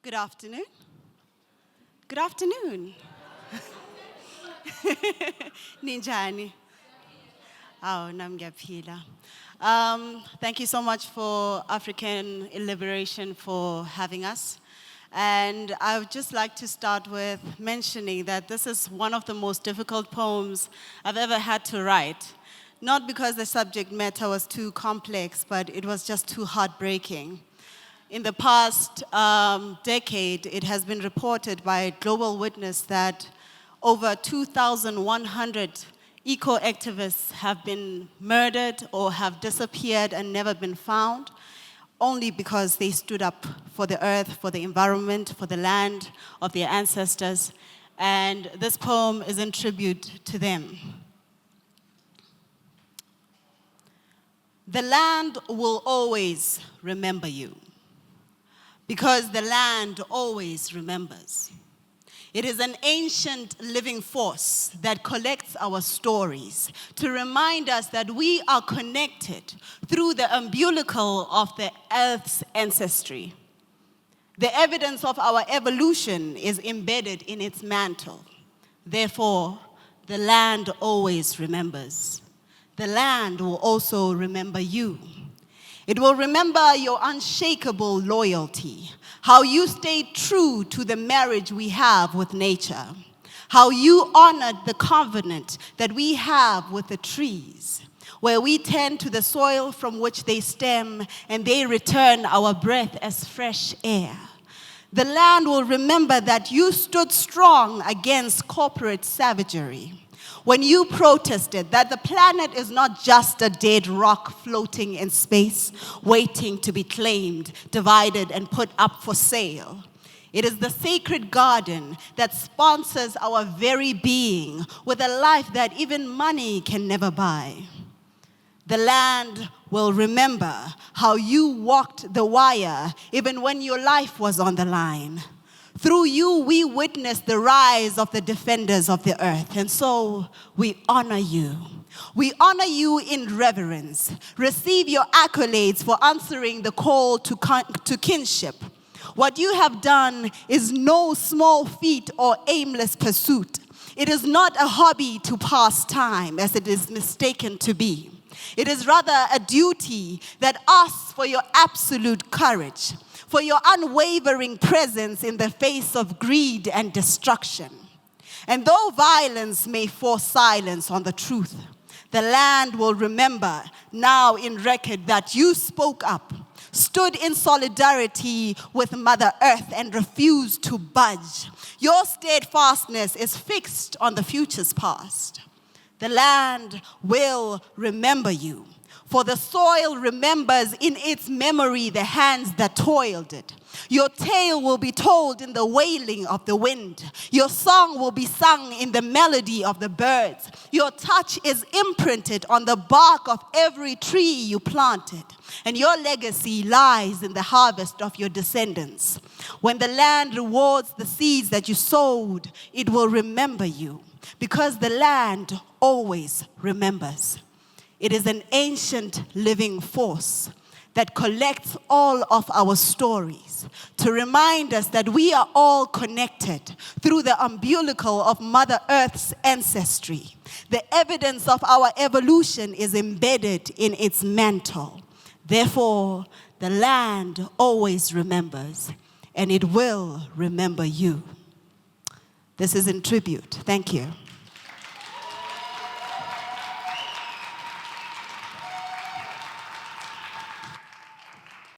Good afternoon. Good afternoon. Ninjani. Oh, namngiyaphila. Thank you so much for Afrikan Liberation for having us. And I would just like to start with mentioning that this is one of the most difficult poems I've ever had to write. Not because the subject matter was too complex, but it was just too heartbreaking. In the past decade, it has been reported by Global Witness that over 2,100 eco-activists have been murdered or have disappeared and never been found, only because they stood up for the earth, for the environment, for the land of their ancestors. And this poem is in tribute to them. The land will always remember you, because the land always remembers. It is an ancient living force that collects our stories to remind us that we are connected through the umbilical of the earth's ancestry. The evidence of our evolution is embedded in its mantle. Therefore, the land always remembers. The land will also remember you. It will remember your unshakable loyalty, how you stayed true to the marriage we have with nature, how you honored the covenant that we have with the trees, where we tend to the soil from which they stem and they return our breath as fresh air. The land will remember that you stood strong against corporate savagery, when you protested that the planet is not just a dead rock floating in space, waiting to be claimed, divided, and put up for sale. It is the sacred garden that sponsors our very being with a life that even money can never buy. The land will remember how you walked the wire even when your life was on the line. Through you, we witness the rise of the defenders of the earth, and so we honor you. We honor you in reverence. Receive your accolades for answering the call to kinship. What you have done is no small feat or aimless pursuit. It is not a hobby to pass time, as it is mistaken to be. It is rather a duty that asks for your absolute courage, for your unwavering presence in the face of greed and destruction. And though violence may force silence on the truth, the land will remember now in record that you spoke up, stood in solidarity with Mother Earth and refused to budge. Your steadfastness is fixed on the future's past. The land will remember you, for the soil remembers in its memory the hands that toiled it. Your tale will be told in the wailing of the wind. Your song will be sung in the melody of the birds. Your touch is imprinted on the bark of every tree you planted. And your legacy lies in the harvest of your descendants. When the land rewards the seeds that you sowed, it will remember you, because the land always remembers. It is an ancient living force that collects all of our stories to remind us that we are all connected through the umbilical of Mother Earth's ancestry. The evidence of our evolution is embedded in its mantle. Therefore, the land always remembers, and it will remember you. This is in tribute. Thank you.